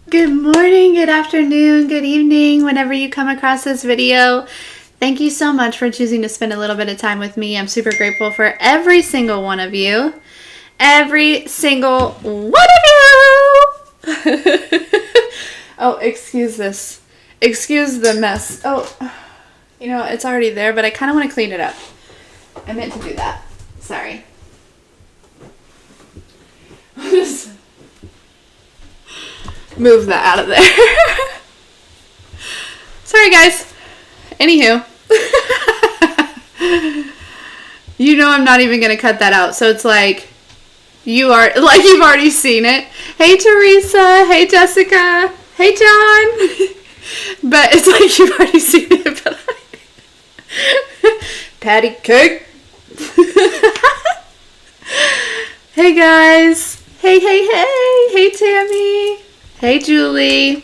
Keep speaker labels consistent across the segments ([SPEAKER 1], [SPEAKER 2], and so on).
[SPEAKER 1] Good morning, good afternoon, good evening, whenever you come across this video. Thank you so much for choosing to spend a little bit of time with me. I'm super grateful for every single one of you. Every single one of you! Oh, excuse this. Excuse the mess. Oh, you know, it's already there, but I kind of want to clean it up. I meant to do that. Sorry. Move that out of there. Sorry, guys. Anywho. You know I'm not even going to cut that out. So it's like, you've already seen it. Hey, Teresa. Hey, Jessica. Hey, John. But it's like you've already seen it. But patty cake. Hey, guys. Hey, hey, hey. Hey, Tammy. Hey, Julie.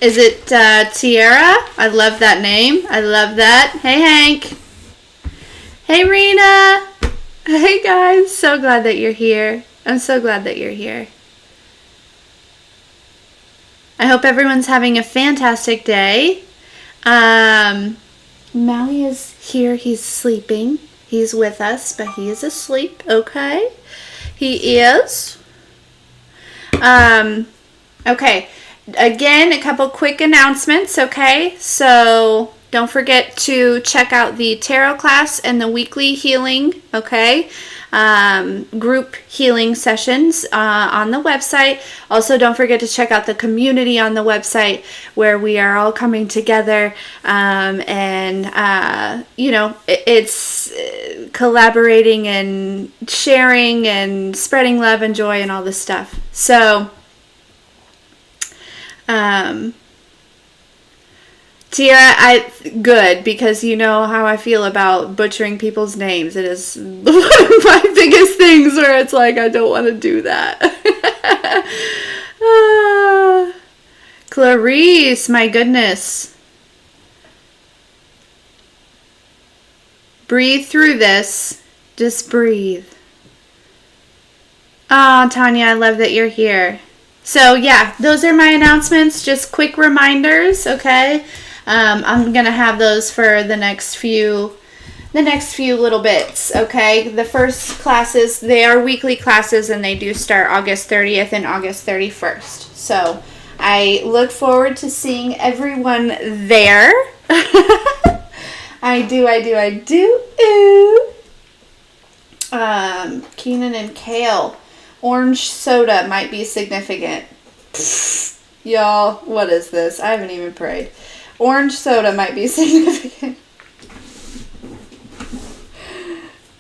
[SPEAKER 1] Is it Tiara? I love that name. I love that. Hey, Hank. Hey, Rena. Hey, guys. So glad that you're here. I'm so glad that you're here. I hope everyone's having a fantastic day. Maui is here. He's sleeping. He's with us, but he is asleep. Okay. He is. Okay. Again, a couple quick announcements, okay? So don't forget to check out the tarot class and the weekly healing, okay? Group healing sessions on the website. Also, don't forget to check out the community on the website where we are all coming together and you know, it's collaborating and sharing and spreading love and joy and all this stuff. So, Tiara, good, because you know how I feel about butchering people's names. It is one of my biggest things where it's like, I don't want to do that. Clarice, my goodness. Breathe through this. Just breathe. Oh, Tanya, I love that you're here. So yeah, those are my announcements. Just quick reminders, okay? I'm gonna have those for the next few little bits, okay? The first classes, they are weekly classes, and they do start August 30th and August 31st. So I look forward to seeing everyone there. I do. Keenan and Kale. Orange soda might be significant. Pfft, y'all, what is this? I haven't even prayed. Orange soda might be significant.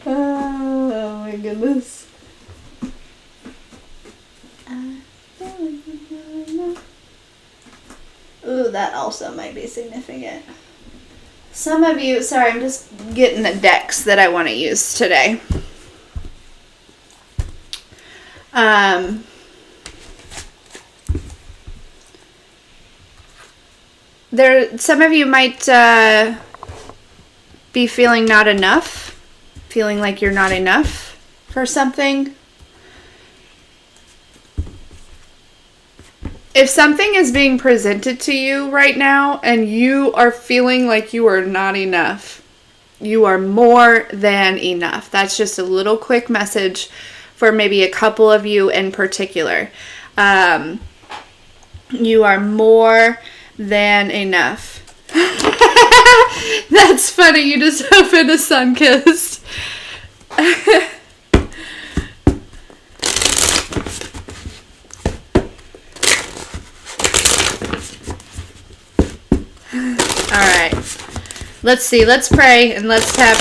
[SPEAKER 1] Oh my goodness. Ooh, that also might be significant. Some of you, sorry, I'm just getting the decks that I want to use today. Some of you might be feeling not enough, feeling like you're not enough for something. If something is being presented to you right now and you are feeling like you are not enough, you are more than enough. That's just a little quick message for maybe a couple of you in particular. You are more than enough. That's funny. You just opened a sun kissed. Alright. Let's see. Let's pray and let's tap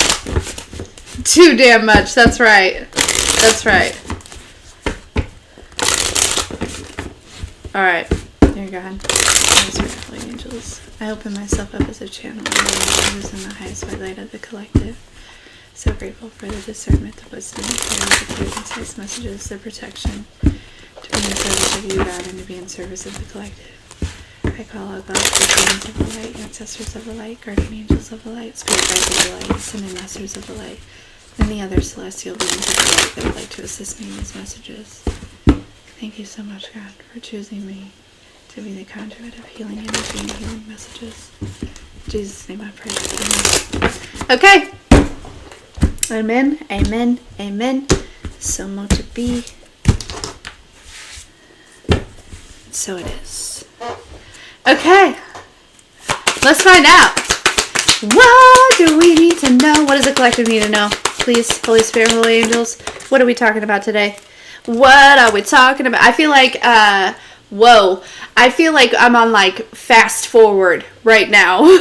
[SPEAKER 1] too damn much. That's right. That's right. Alright. Dear God, holy angels, I open myself up as a channel of the angels in the highest white light of the collective. So grateful for the discernment, the wisdom, the clarity, the clear, concise messages, the protection, to be in service of you, God, and to be in service of the collective. I call out God's guardians of the light, ancestors of the light, guardian angels of the light, spirit guides of the light, ascended masters of the light, and the other celestial beings of the light that would like to assist me in these messages. Thank you so much, God, for choosing me to be the conduit of healing energy and healing messages. In Jesus' name I pray. Amen. Okay. Amen. Amen. Amen. So much to be. So it is. Okay. Let's find out. What do we need to know? What does the collective need to know? Please, Holy Spirit, Holy Angels. What are we talking about today? What are we talking about? I feel like, whoa. I feel like I'm on, like, fast forward right now. Okay?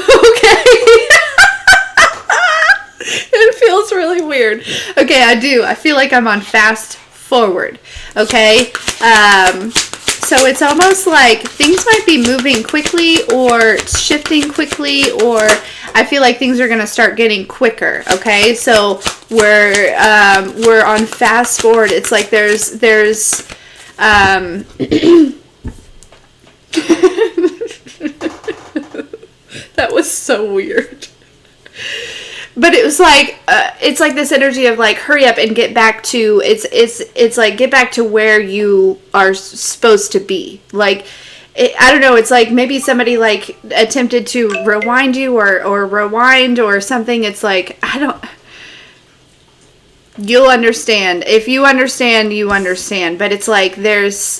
[SPEAKER 1] It feels really weird. Okay, I do. I feel like I'm on fast forward. Okay? So it's almost like things might be moving quickly or shifting quickly, or I feel like things are going to start getting quicker. Okay? So we're on fast forward. It's like there's that was so weird. But it was like it's like this energy of like hurry up and get back to it's like get back to where you are supposed to be. Like I don't know, it's like maybe somebody like attempted to rewind you or rewind or something. It's like you'll understand. If you understand, you understand. But it's like there's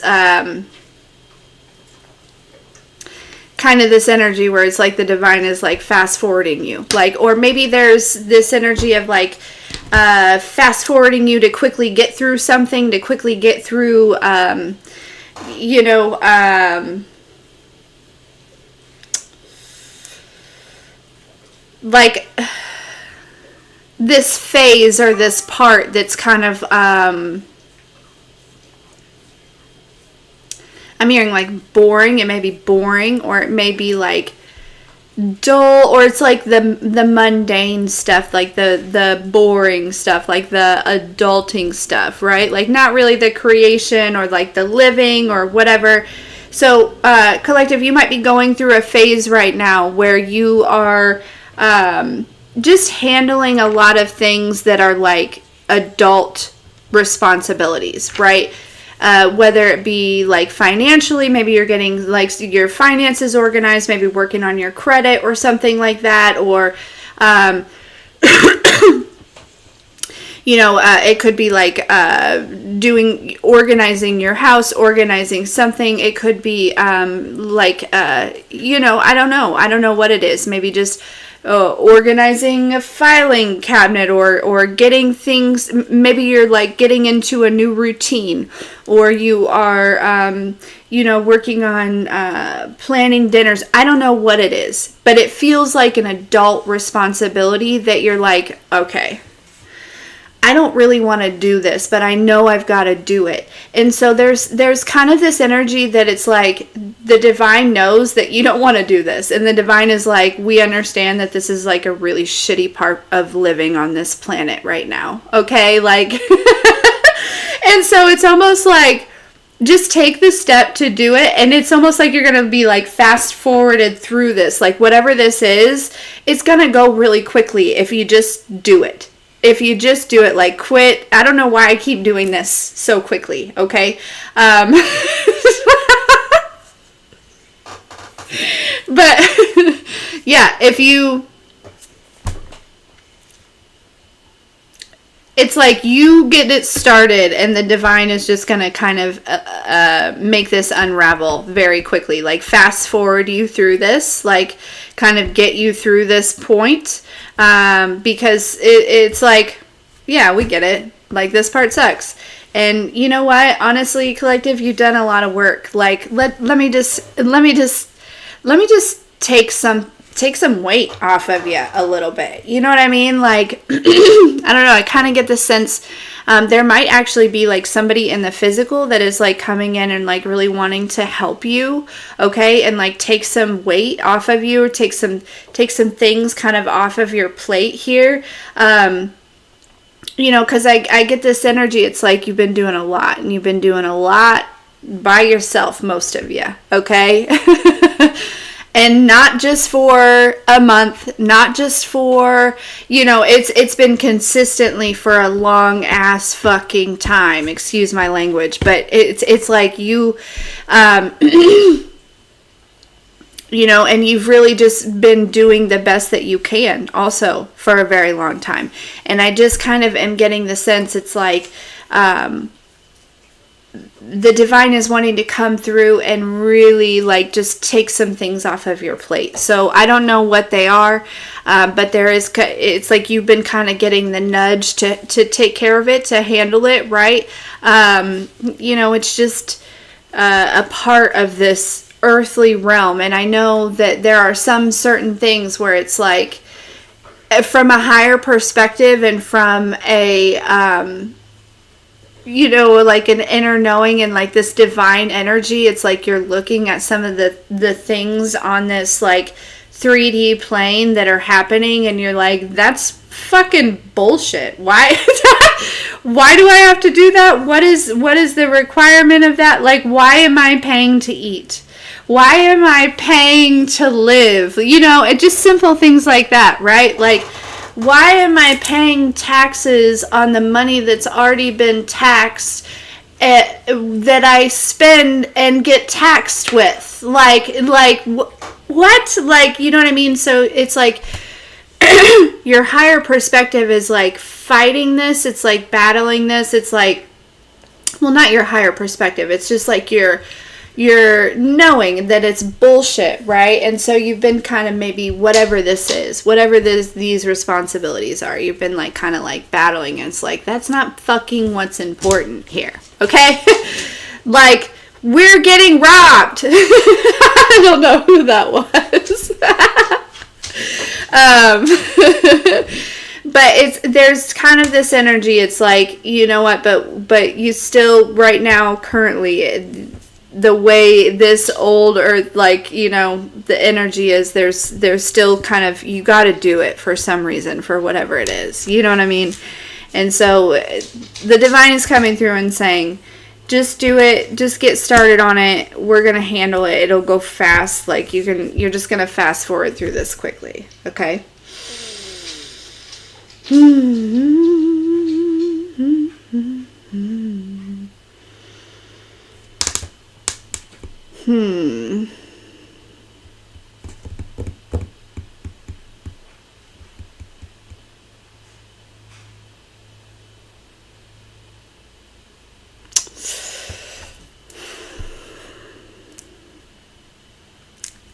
[SPEAKER 1] kind of this energy where it's like the divine is like fast forwarding you, like, or maybe there's this energy of like fast forwarding you to quickly get through something, to quickly get through like this phase or this part that's kind of I'm hearing like boring. It may be boring, or it may be like dull, or it's like the mundane stuff, like the boring stuff, like the adulting stuff, right? Like not really the creation or like the living or whatever. So collective, you might be going through a phase right now where you are just handling a lot of things that are like adult responsibilities, right? Whether it be like financially, maybe you're getting like your finances organized, maybe working on your credit or something like that, or it could be like organizing your house, organizing something. It could be I don't know what it is. Maybe just organizing a filing cabinet, or getting things. Maybe you're like getting into a new routine, or you are working on planning dinners. I don't know what it is, but it feels like an adult responsibility that you're like, okay, I don't really want to do this, but I know I've got to do it. And so there's kind of this energy that it's like the divine knows that you don't want to do this. And the divine is like, we understand that this is like a really shitty part of living on this planet right now. Okay? Like, and so it's almost like, just take the step to do it. And it's almost like you're going to be like fast forwarded through this. Like whatever this is, it's going to go really quickly if you just do it. If you just do it, like quit. I don't know why I keep doing this so quickly, okay? But yeah, it's like you get it started and the divine is just going to kind of make this unravel very quickly. Like fast forward you through this, like kind of get you through this point. Because it's like, yeah, we get it. Like this part sucks. And you know what? Honestly, collective, you've done a lot of work. Like let me just take some weight off of you a little bit. You know what I mean? Like, I don't know. I kind of get the sense there might actually be like somebody in the physical that is like coming in and like really wanting to help you. Okay. And like take some weight off of you, or take some things kind of off of your plate here. Cause I get this energy. It's like you've been doing a lot, and you've been doing a lot by yourself, most of you. Okay. And not just for a month, not just for, it's been consistently for a long ass fucking time. Excuse my language, but it's like you, and you've really just been doing the best that you can also for a very long time. And I just kind of am getting the sense it's like, the divine is wanting to come through and really like just take some things off of your plate. So I don't know what they are, but it's like you've been kind of getting the nudge to take care of it, to handle it, right? It's just a part of this earthly realm. And I know that there are some certain things where it's like from a higher perspective and from a like an inner knowing and like this divine energy, it's like you're looking at some of the things on this like 3D plane that are happening and you're like, that's fucking bullshit. Why why do I have to do that? What is the requirement of that? Like, why am I paying to eat? Why am I paying to live? It just simple things like that, right? Like, why am I paying taxes on the money that's already been taxed that I spend and get taxed with? Like what? Like, you know what I mean? So it's like your higher perspective is like fighting this. It's like battling this. It's like, well, not your higher perspective. It's just like you're knowing that it's bullshit, right? And so you've been kind of maybe whatever this is, whatever these responsibilities are, you've been like kind of like battling. And it's like, that's not fucking what's important here, okay? Like, we're getting robbed. I don't know who that was. But there's kind of this energy. It's like, you know what, but you still right now currently, the way this old earth, like, the energy is, there's still kind of, you got to do it for some reason, for whatever it is, you know what I mean? And so the divine is coming through and saying, just do it, just get started on it, we're gonna handle it, it'll go fast, like you're just gonna fast forward through this quickly, okay?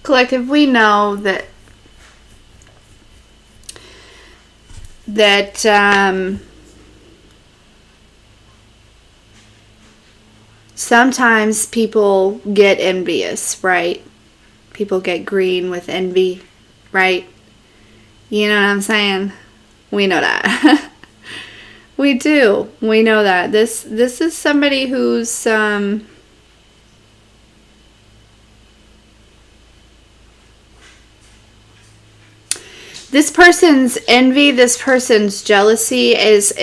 [SPEAKER 1] Collective, we know that sometimes people get envious, right? People get green with envy, right? You know what I'm saying? We know that. We do. We know that. This is somebody who's this person's envy, this person's jealousy is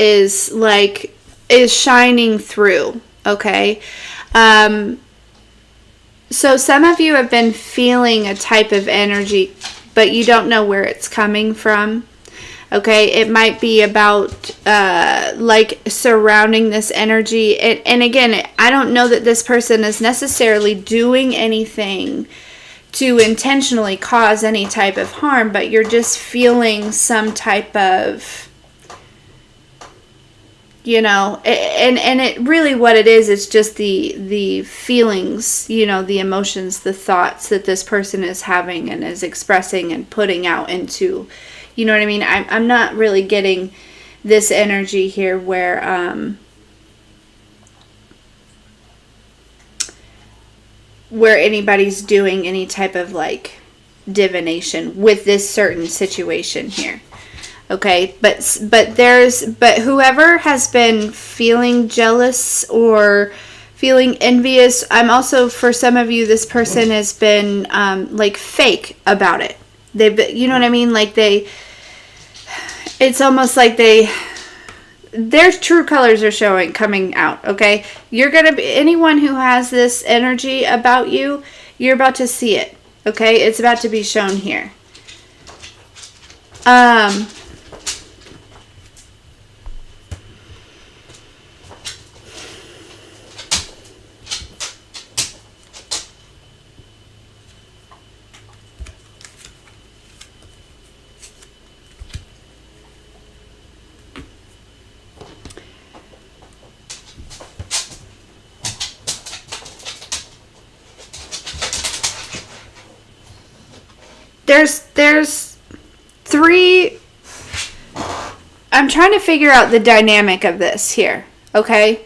[SPEAKER 1] shining through, okay? So some of you have been feeling a type of energy, but you don't know where it's coming from, okay? It might be about, like, surrounding this energy. And again, I don't know that this person is necessarily doing anything to intentionally cause any type of harm, but you're just feeling some type of, and it really, what it is just the feelings, the emotions, the thoughts that this person is having and is expressing and putting out into, you know what I mean? I'm not really getting this energy here where anybody's doing any type of like divination with this certain situation here. Okay, but whoever has been feeling jealous or feeling envious, I'm also, for some of you, this person has been like fake about it. They've been, you know what I mean? Like it's almost like their true colors are coming out, okay? You're going to be, anyone who has this energy about you, you're about to see it, Okay, it's about to be shown here. There's three. I'm trying to figure out the dynamic of this here, okay?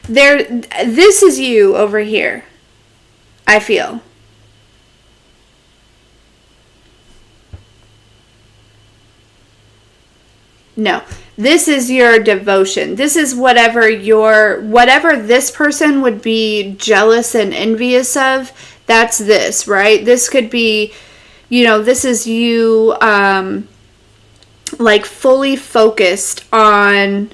[SPEAKER 1] This is you over here, I feel. No, this is your devotion. This is whatever this person would be jealous and envious of, that's this, right? This could be, this is you, like fully focused on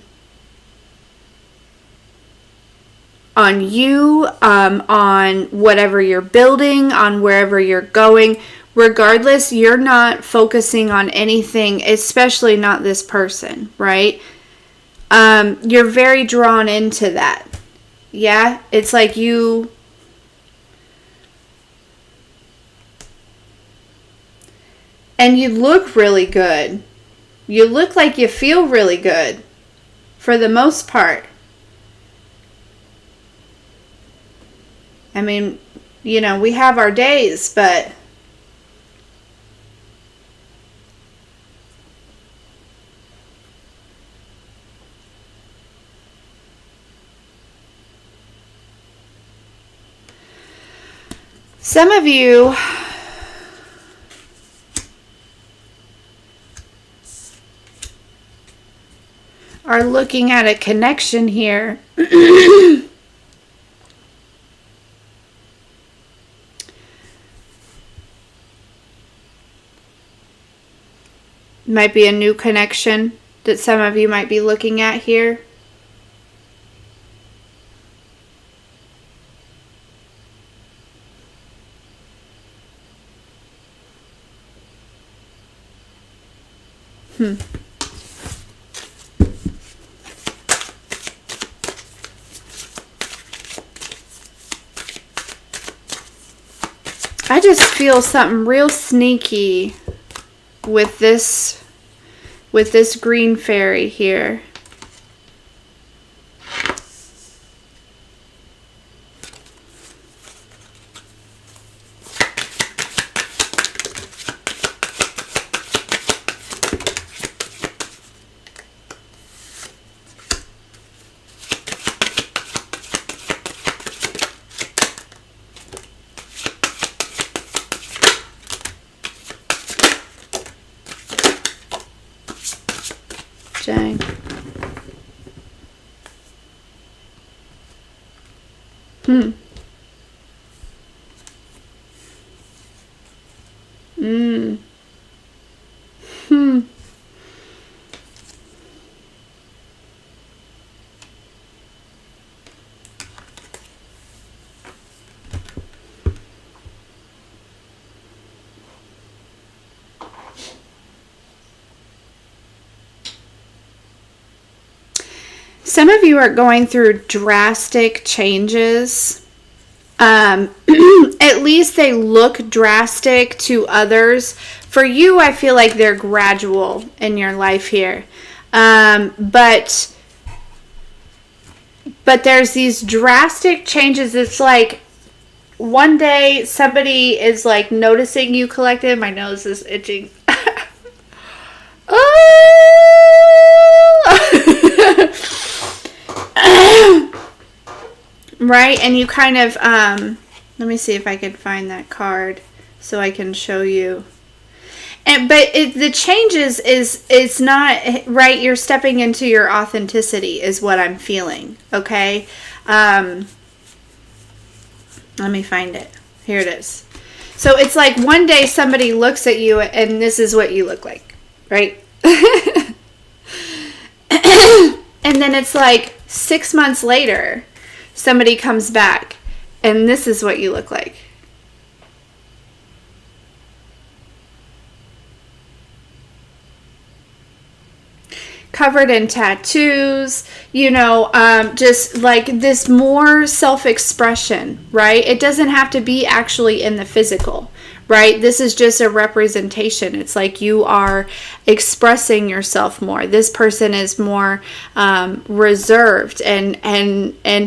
[SPEAKER 1] you, on whatever you're building, on wherever you're going. Regardless, you're not focusing on anything, especially not this person, right? You're very drawn into that. Yeah? It's like you... And you look really good. You look like you feel really good. For the most part. I mean, we have our days, but... Some of you are looking at a connection here. Might be a new connection that some of you might be looking at here. I just feel something real sneaky with this green fairy here. Dang. Some of you are going through drastic changes. At least they look drastic to others. For you, I feel like they're gradual in your life here. But there's these drastic changes. It's like one day somebody is like noticing you collected. My nose is itching. Right, and you kind of, let me see if I can find that card so I can show you. But the changes it's not, right, you're stepping into your authenticity is what I'm feeling, okay? Let me find it. Here it is. So it's like one day somebody looks at you and this is what you look like, right? And then it's like 6 months later, somebody comes back and this is what you look like. covered in tattoos, you know, just like this more self-expression, right? It doesn't have to be actually in the physical, right? This is just a representation. It's like you are expressing yourself more. This person is more reserved and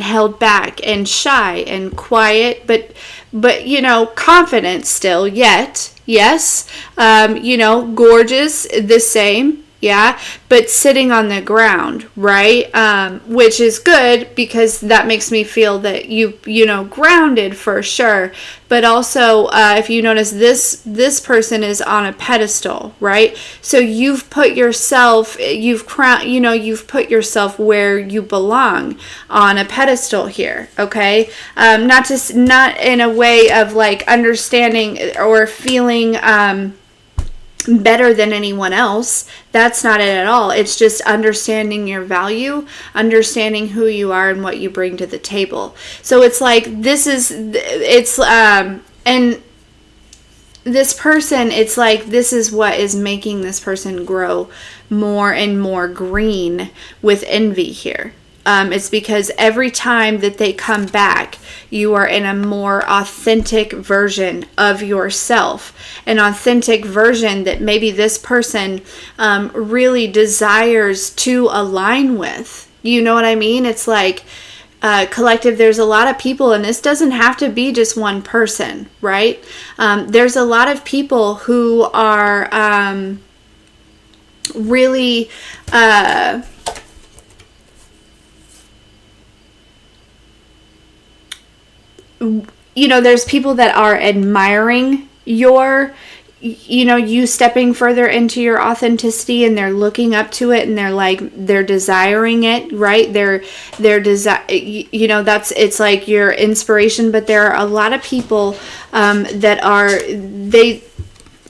[SPEAKER 1] held back and shy and quiet, but you know, confident still, yet, yes, you know, gorgeous, the same, yeah, but sitting on the ground, right? Which is good because that makes me feel that you know, grounded for sure. But also, if you notice, this person is on a pedestal, right? So you've put yourself, you've put yourself where you belong on a pedestal here, okay? Not in a way of like understanding or feeling better than anyone else. That's not it at all. It's just understanding your value, understanding who you are and what you bring to the table. So it's like and this person, it's like this is what is making this person grow more and more green with envy here. It's because every time that they come back, you are in a more authentic version of yourself, an authentic version that maybe this person really desires to align with. You know what I mean? It's like collective, there's a lot of people, and this doesn't have to be just one person, right? There's a lot of people who are really you know, there's people that are admiring your, you know, you stepping further into your authenticity, and they're looking up to it, and they're desiring it, right? They're you know, it's like your inspiration. But there are a lot of people that are,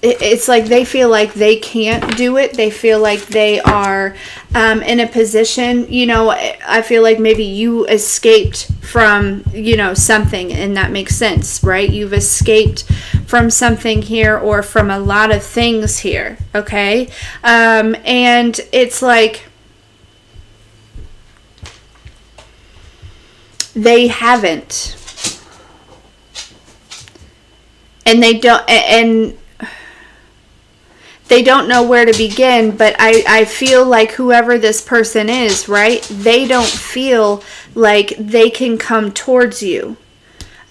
[SPEAKER 1] it's like they feel like they can't do it. They feel like they are in a position, you know, I feel like maybe you escaped from, you know, something, and that makes sense, right? You've escaped from something here, or from a lot of things here, okay? And it's like they haven't. And they don't know where to begin. But I feel like whoever this person is, right, they don't feel like they can come towards you,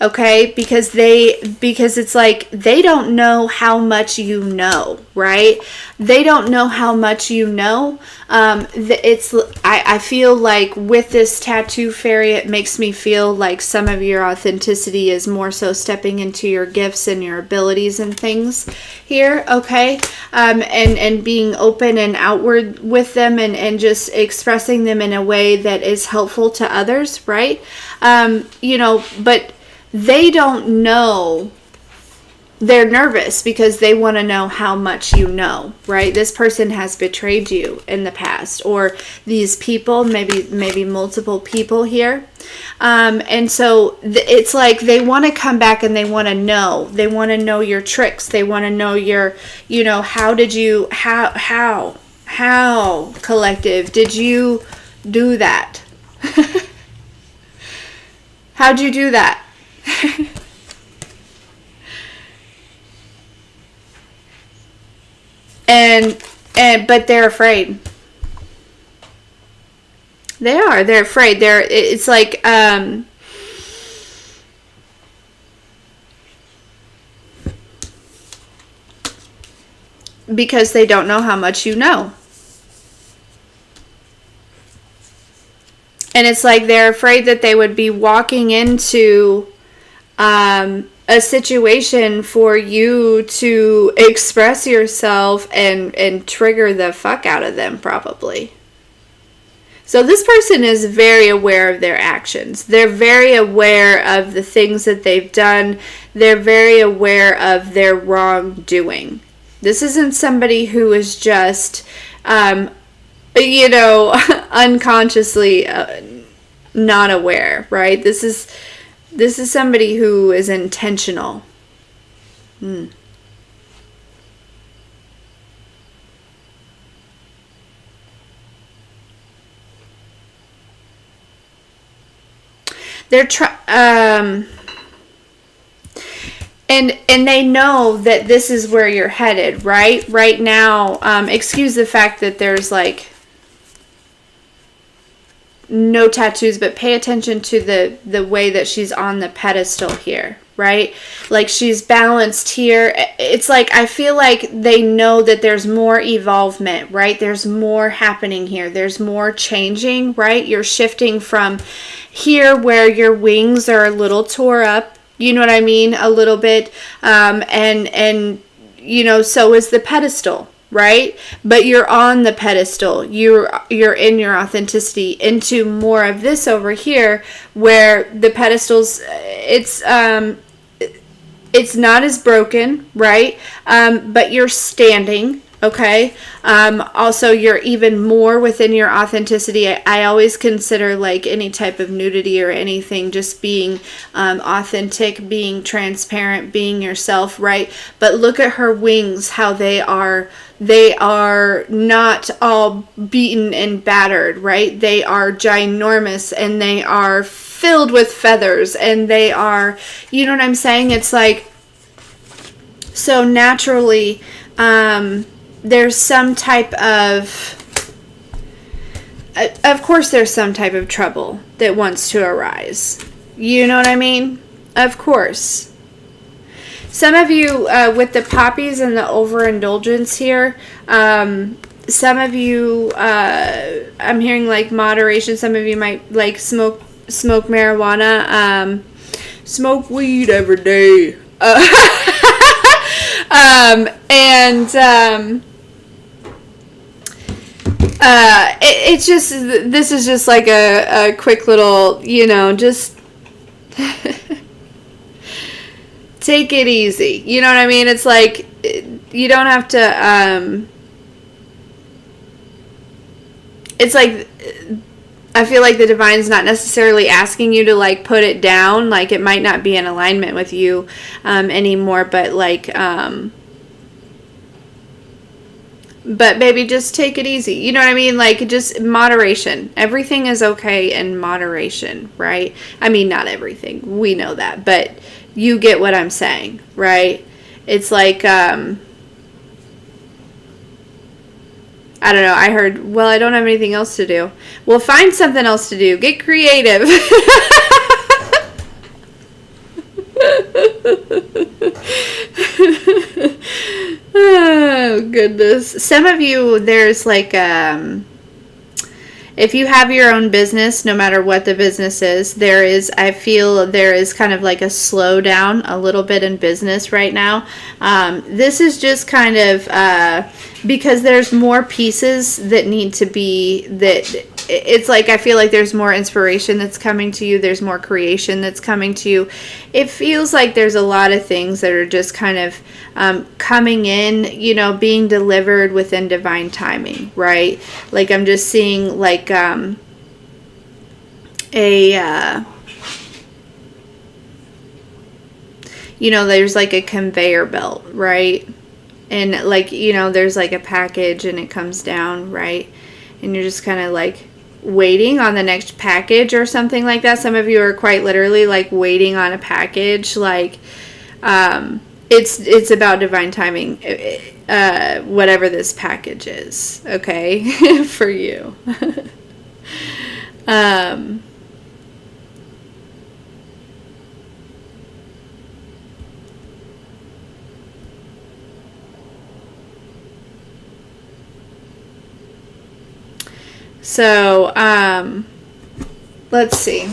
[SPEAKER 1] okay? Because it's like they don't know how much you know, right? They don't know how much you know. I feel like with this tattoo fairy, it makes me feel like some of your authenticity is more so stepping into your gifts and your abilities and things here, okay? And being open and outward with them, and just expressing them in a way that is helpful to others, right? You know, but they don't know. They're nervous because they want to know how much you know, right? This person has betrayed you in the past, or these people, maybe multiple people here. And so it's like they want to come back, and they want to know. They want to know your tricks. They want to know your, you know, how collective did you do that? How'd you do that? But they're afraid. They're afraid. It's like because they don't know how much you know. And it's like they're afraid that they would be walking into a situation for you to express yourself and trigger the fuck out of them, probably. So this person is very aware of their actions. They're very aware of the things that they've done. They're very aware of their wrongdoing. This isn't somebody who is just, you know, unconsciously not aware, right? This is somebody who is intentional. they're and they know that this is where you're headed, right? Right now, excuse the fact that there's like no tattoos, but pay attention to the way that she's on the pedestal here, right? Like she's balanced here. It's like I feel like they know that there's more evolvement, right? There's more happening here. There's more changing, right? You're shifting from here where your wings are a little tore up, you know what I mean? A little bit. And you know, so is the pedestal, right? But you're on the pedestal. You're in your authenticity into more of this over here where the pedestals, it's not as broken, right? But you're standing, okay? Also, you're even more within your authenticity. I always consider like any type of nudity or anything just being authentic, being transparent, being yourself, right? But look at her wings, how they are not all beaten and battered, right? They are ginormous and they are filled with feathers and they are, you know what I'm saying? It's like, so naturally, there's some type of course there's some type of trouble that wants to arise. You know what I mean? Of course. Some of you, with the poppies and the overindulgence here, some of you, I'm hearing like moderation. Some of you might like smoke marijuana, smoke weed every day. It's just, this is just like a quick little, you know, just take it easy. You know what I mean? It's like, you don't have to, it's like, I feel like the divine's not necessarily asking you to like put it down. Like it might not be in alignment with you anymore, but like, but baby, just take it easy. You know what I mean? Like just moderation. Everything is okay in moderation, right? I mean, not everything. We know that, but you get what I'm saying, right? It's like, I don't know. I heard, well, I don't have anything else to do. Well, find something else to do. Get creative. Oh, goodness. Some of you, there's like, if you have your own business, no matter what the business is, I feel there is kind of like a slowdown a little bit in business right now. This is just kind of, because there's more pieces that need to be, it's like I feel like there's more inspiration that's coming to you. There's more creation that's coming to you. It feels like there's a lot of things that are just kind of coming in, you know, being delivered within divine timing, right? Like I'm just seeing like you know, there's like a conveyor belt, right? And like, you know, there's like a package and it comes down, right? And you're just kind of like waiting on the next package or something like that. Some of you are quite literally like waiting on a package. Like, it's about divine timing, whatever this package is, okay, for you. So, let's see.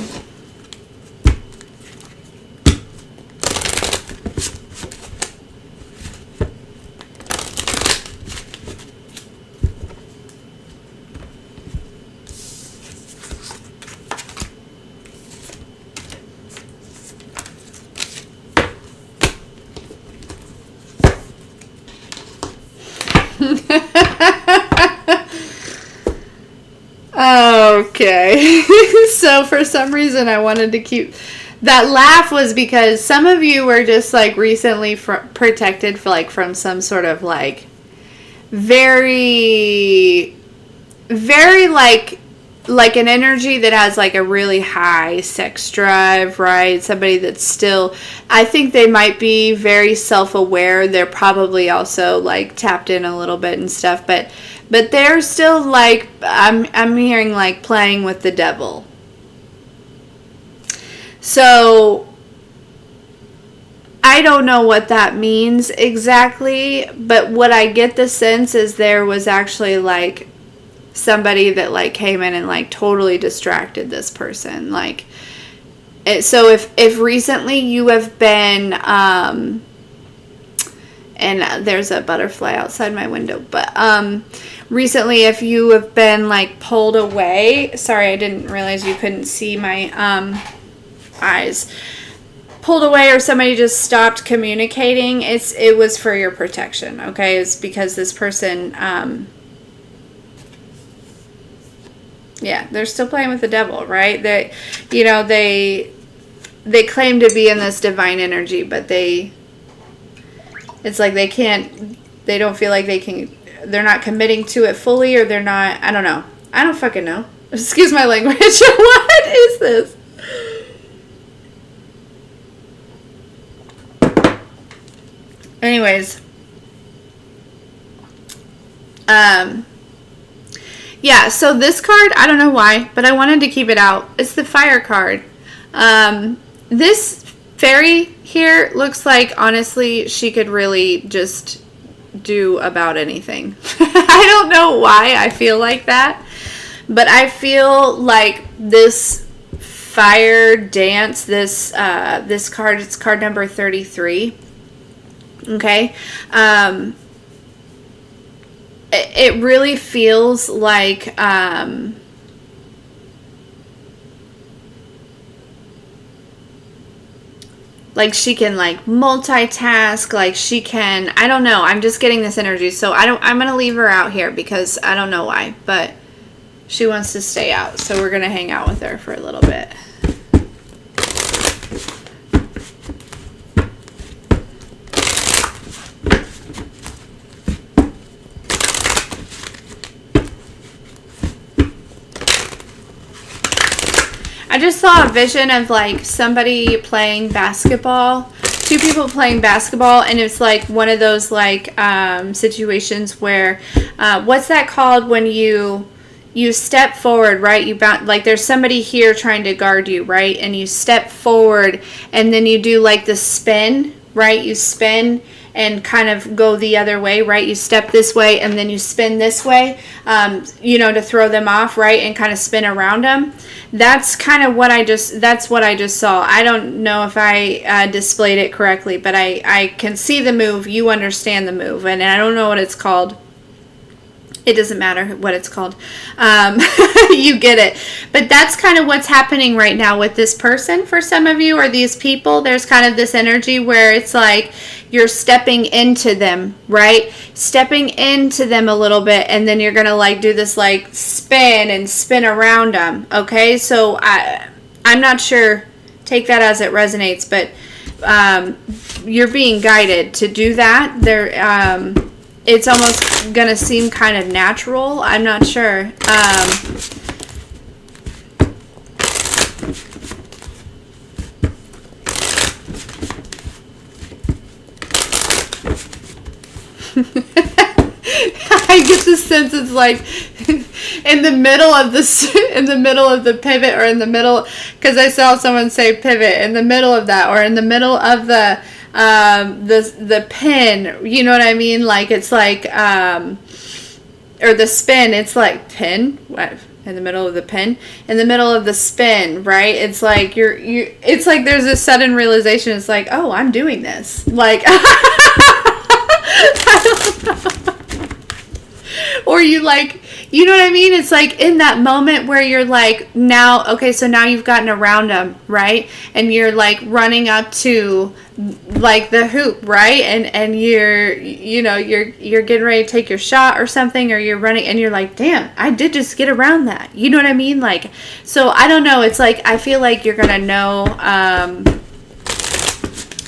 [SPEAKER 1] Okay. So for some reason I wanted to keep that laugh was because some of you were just like recently protected for like from some sort of like very like like an energy that has like a really high sex drive, right? Somebody that's still, I think they might be very self-aware. They're probably also like tapped in a little bit and stuff, but they're still like, I'm hearing like playing with the devil. So I don't know what that means exactly, but what I get the sense is there was actually like somebody that like came in and like totally distracted this person. Like, so if recently you have been and there's a butterfly outside my window, but recently if you have been like pulled away, sorry, I didn't realize you couldn't see my eyes, pulled away, or somebody just stopped communicating, it was for your protection. Okay, it's because this person yeah, they're still playing with the devil, right? They, you know, they claim to be in this divine energy, but it's like they don't feel like they're not committing to it fully, or they're not, I don't know. I don't fucking know. Excuse my language. What is this? Anyways. Yeah, so this card, I don't know why, but I wanted to keep it out. It's the fire card. This fairy here looks like, honestly, she could really just do about anything. I don't know why I feel like that, but I feel like this fire dance, this card, it's card number 33. Okay? It really feels like she can like multitask, like she can, I don't know, I'm just getting this energy, so I'm gonna leave her out here because I don't know why, but she wants to stay out, so we're gonna hang out with her for a little bit. I just saw a vision of like somebody playing basketball, two people playing basketball, and it's like one of those like situations where what's that called when you step forward, right? You bounce, like there's somebody here trying to guard you, right? And you step forward and then you do like the spin, right? You spin and kind of go the other way, right? You step this way and then you spin this way, you know, to throw them off, right? And kind of spin around them. That's kind of what I just saw. I don't know if I displayed it correctly, but I can see the move. You understand the move, and I don't know what it's called. It doesn't matter what it's called. You get it. But that's kind of what's happening right now with this person for some of you, or these people. There's kind of this energy where it's like you're stepping into them, right? Stepping into them a little bit, and then you're going to like do this like spin and spin around them, okay? So I'm not sure. Take that as it resonates, but you're being guided to do that. It's almost going to seem kind of natural. I'm not sure. I get the sense it's like in the middle of the pivot, or in the middle, because I saw someone say pivot, in the middle of that, or in the middle of the pin, you know what I mean? Like it's like or the spin, it's like pin, what, in the middle of the pin, in the middle of the spin, right? It's like it's like there's a sudden realization. It's like, oh, I'm doing this, like I don't know. Or you like, you know what I mean? It's like in that moment where you're like, now, okay, so now you've gotten around them, right? And you're like running up to like the hoop, right? And you're getting ready to take your shot or something, or you're running and you're like, damn, I did just get around that. You know what I mean? Like, so I don't know. It's like, I feel like you're going to know,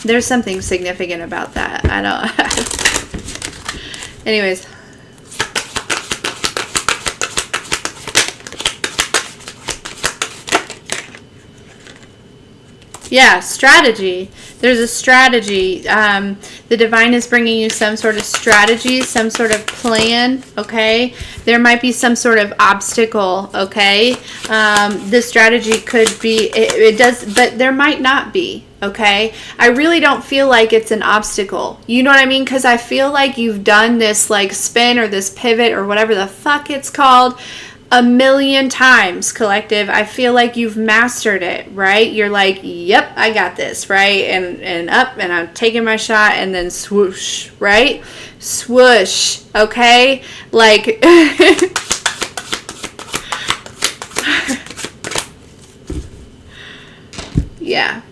[SPEAKER 1] there's something significant about that. I don't, anyways. Yeah, strategy. There's a strategy. The divine is bringing you some sort of strategy, some sort of plan, okay? There might be some sort of obstacle, okay? The strategy could be, it does, but there might not be, okay? I really don't feel like it's an obstacle. You know what I mean? Because I feel like you've done this like spin or this pivot or whatever the fuck it's called a million times, collective. I feel like you've mastered it, right? You're like, yep, I got this, right? And up, and I'm taking my shot, and then swoosh, right? Swoosh, okay? Like, yeah.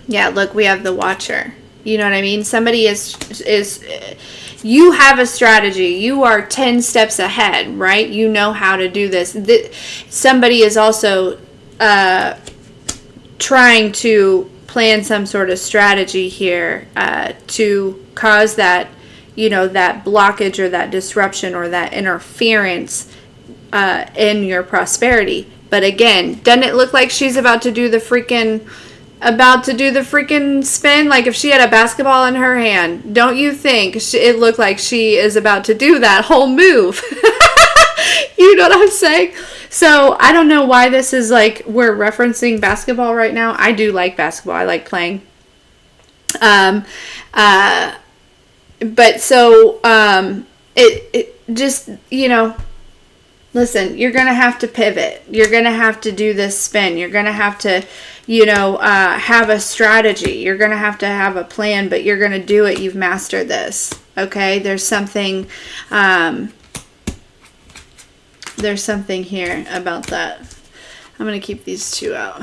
[SPEAKER 1] Yeah, look, we have the Watcher. You know what I mean? Somebody is you have a strategy. You are 10 steps ahead, right? You know how to do this. Somebody is also trying to plan some sort of strategy here to cause that, you know, that blockage or that disruption or that interference in your prosperity. But again, doesn't it look like she's about to do the freaking spin? Like if she had a basketball in her hand, don't you think it looked like she is about to do that whole move? You know what I'm saying? So I don't know why this is like we're referencing basketball right now. I do like basketball. I like playing. But so it just, you know, listen, you're going to have to pivot. You're going to have to do this spin. You're going to have to, you know, have a strategy. You're going to have a plan, but you're going to do it. You've mastered this. Okay. There's something here about that. I'm going to keep these two out.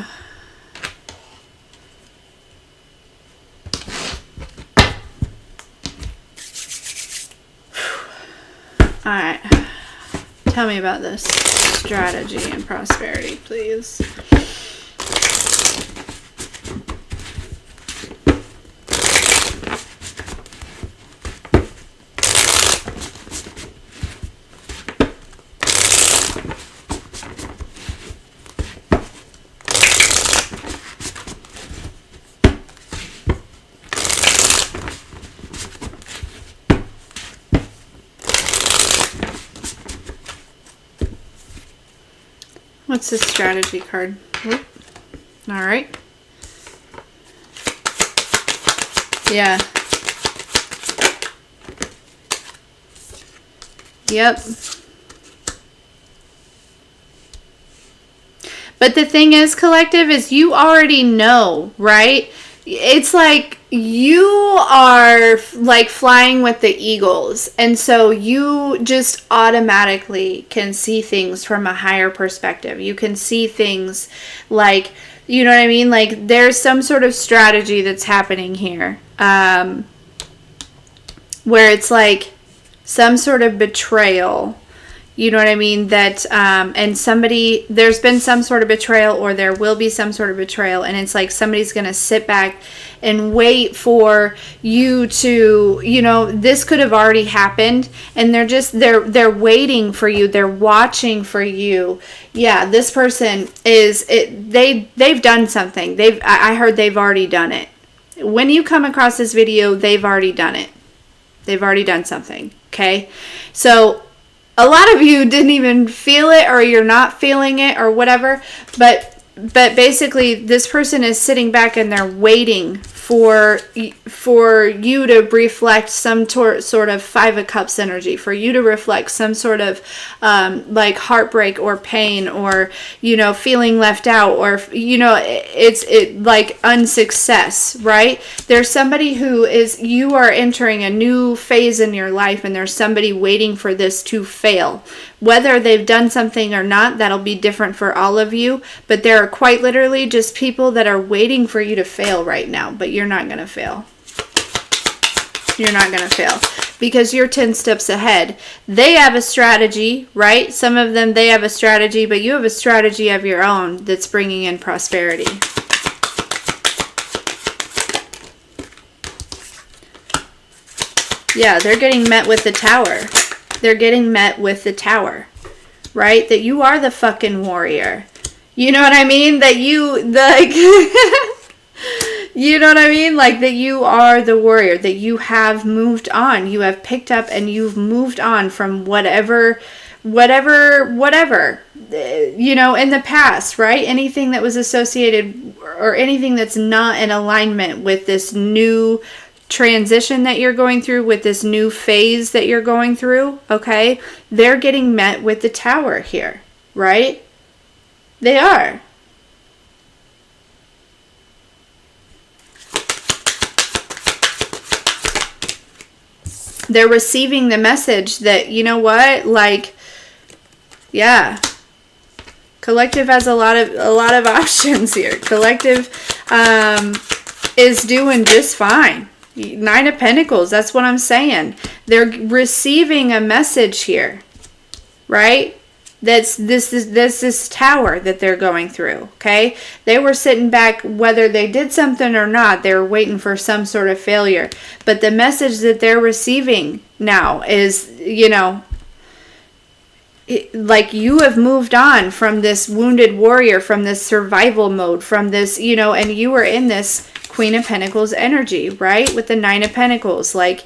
[SPEAKER 1] All right. Tell me about this strategy and prosperity, please. What's this strategy card? Whoop. All right. Yeah. Yep. But the thing is, collective, is you already know, right? It's like you are like flying with the eagles, and so you just automatically can see things from a higher perspective. You can see things like, you know what I mean? Like there's some sort of strategy that's happening here, where it's like some sort of betrayal. You know what I mean? That, and somebody, there's been some sort of betrayal, or there will be some sort of betrayal, and it's like somebody's going to sit back and wait for you to, you know, this could have already happened, and they're waiting for you. They're watching for you. Yeah, this person they've done something. I heard they've already done it. When you come across this video, they've already done it. They've already done something. Okay. So, a lot of you didn't even feel it, or you're not feeling it, or whatever. But basically, this person is sitting back and they're waiting for you to reflect some sort of Five of Cups energy, for you to reflect some sort of like heartbreak or pain, or, you know, feeling left out, or, you know, it's like unsuccess, right? There's somebody you are entering a new phase in your life, and there's somebody waiting for this to fail. Whether they've done something or not, that'll be different for all of you. But there are quite literally just people that are waiting for you to fail right now. But you're not going to fail. You're not going to fail. Because you're 10 steps ahead. They have a strategy, right? Some of them, they have a strategy. But you have a strategy of your own that's bringing in prosperity. Yeah, they're getting met with the Tower. They're getting met with the Tower, right? That you are the fucking warrior. You know what I mean? That you, like, you know what I mean? Like that you are the warrior, that you have moved on. You have picked up and you've moved on from whatever, you know, in the past, right? Anything that was associated or anything that's not in alignment with this new transition that you're going through, with this new phase that you're going through, okay? They're getting met with the Tower here, right? They are. They're receiving the message that, you know what, like, yeah, Collective has a lot of options here. Collective is doing just fine. Nine of Pentacles, that's what I'm saying. They're receiving a message here, right? That's this Tower that they're going through, okay? They were sitting back, whether they did something or not, they were waiting for some sort of failure. But the message that they're receiving now is, you know, like you have moved on from this wounded warrior, from this survival mode, from this, you know, and you were in this Queen of Pentacles energy, right? With the Nine of Pentacles, like,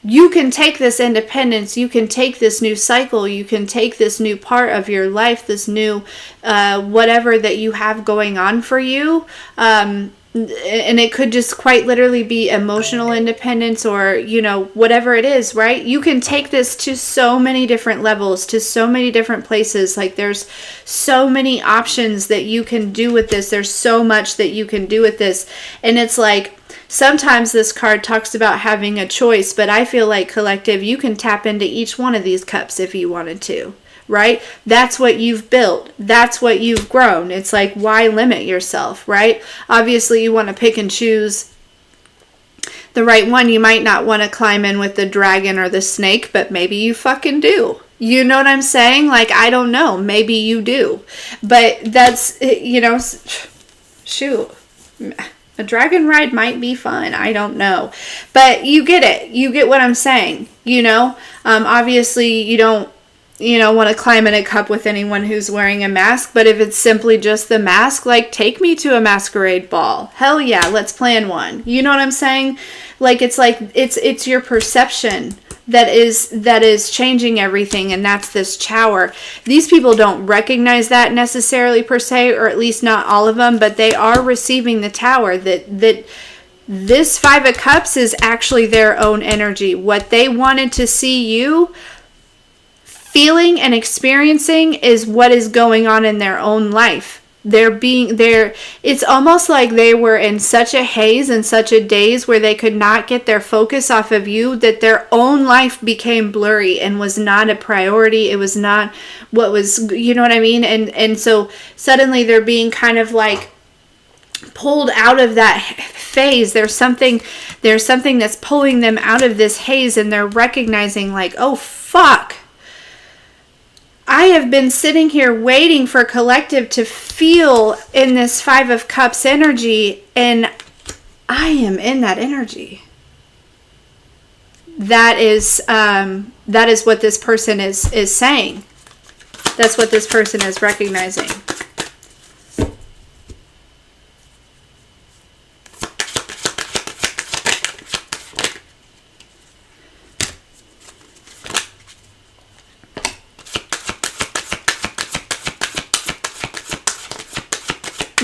[SPEAKER 1] you can take this independence, you can take this new cycle, you can take this new part of your life, this new whatever that you have going on for you. And it could just quite literally be emotional independence, or, you know, whatever it is, right? You can take this to so many different levels, to so many different places. Like, there's so many options that you can do with this. There's so much that you can do with this. And it's like, sometimes this card talks about having a choice, but I feel like, Collective, you can tap into each one of these cups if you wanted to, right? That's what you've built. That's what you've grown. It's like, why limit yourself, right? Obviously, you want to pick and choose the right one. You might not want to climb in with the dragon or the snake, but maybe you fucking do. You know what I'm saying? Like, I don't know. Maybe you do. But that's, you know, shoot. A dragon ride might be fun. I don't know. But you get it. You get what I'm saying. You know, obviously you don't, you know, want to climb in a cup with anyone who's wearing a mask. But if it's simply just the mask, like, take me to a masquerade ball. Hell yeah, let's plan one. You know what I'm saying? Like, it's your perception that is changing everything, and that's this Tower. These people don't recognize that necessarily per se, or at least not all of them, but they are receiving the Tower, that this Five of Cups is actually their own energy. What they wanted to see you feeling and experiencing is what is going on in their own life. It's almost like they were in such a haze and such a daze where they could not get their focus off of you, that their own life became blurry and was not a priority. It was not what was, you know what I mean? And so suddenly they're being kind of like pulled out of that phase. There's something that's pulling them out of this haze, and they're recognizing, like, oh fuck, I have been sitting here waiting for Collective to feel in this Five of Cups energy, and I am in that energy. That is what this person is saying. That's what this person is recognizing.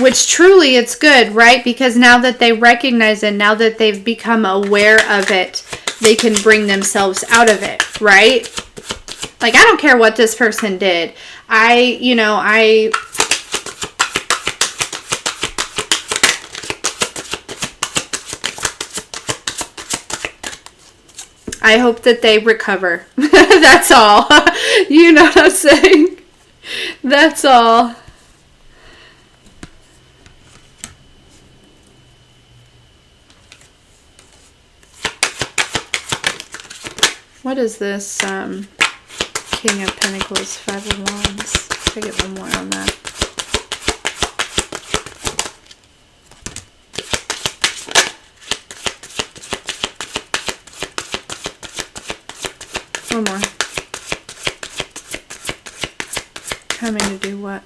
[SPEAKER 1] Which truly, it's good, right? Because now that they recognize it, now that they've become aware of it, they can bring themselves out of it, right? Like, I don't care what this person did. I hope that they recover. That's all. You know what I'm saying? That's all. What is this? King of Pentacles, Five of Wands. I get one more on that. One more. Coming to do what?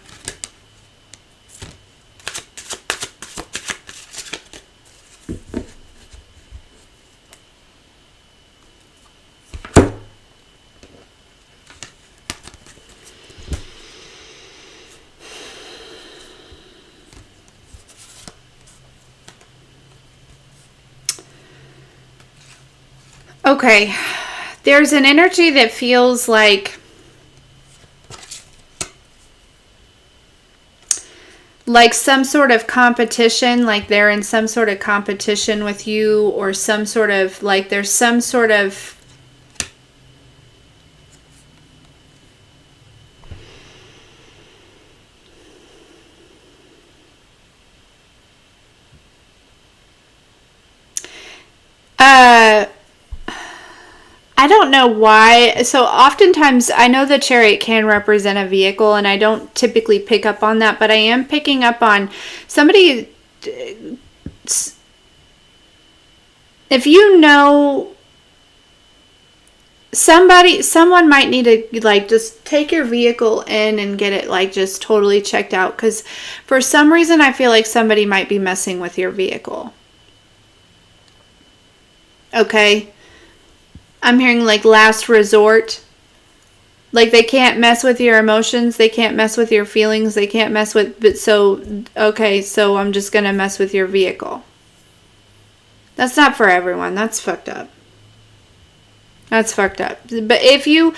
[SPEAKER 1] Okay. There's an energy that feels like some sort of competition, like they're in some sort of competition with you, or some sort of, like there's some sort of I don't know why. So oftentimes, I know the chariot can represent a vehicle, and I don't typically pick up on that, but I am picking up on somebody. If you know someone might need to like just take your vehicle in and get it like just totally checked out, because for some reason I feel like somebody might be messing with your vehicle. Okay. I'm hearing like last resort. Like they can't mess with your emotions, they can't mess with your feelings, they can't mess with, but so, okay, so I'm just gonna mess with your vehicle. That's not for everyone. That's fucked up. That's fucked up. But if you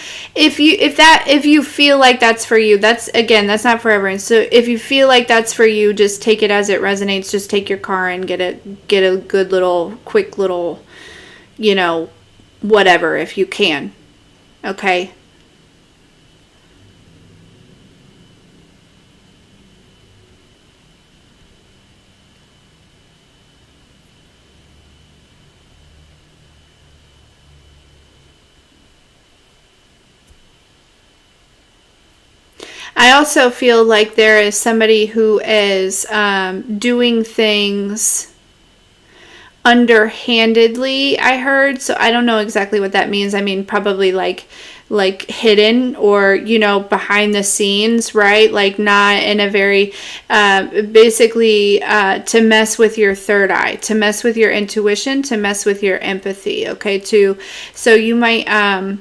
[SPEAKER 1] feel like that's for you, that's, again, that's not for everyone. So if you feel like that's for you, just take it as it resonates. Just take your car and get a good little, quick little, whatever, if you can. Okay? I also feel like there is somebody who is doing things underhandedly, I heard. So I don't know exactly what that means. I mean, probably like hidden, or behind the scenes, right? Like not in a very basically to mess with your third eye, to mess with your intuition, to mess with your empathy. Okay, so you might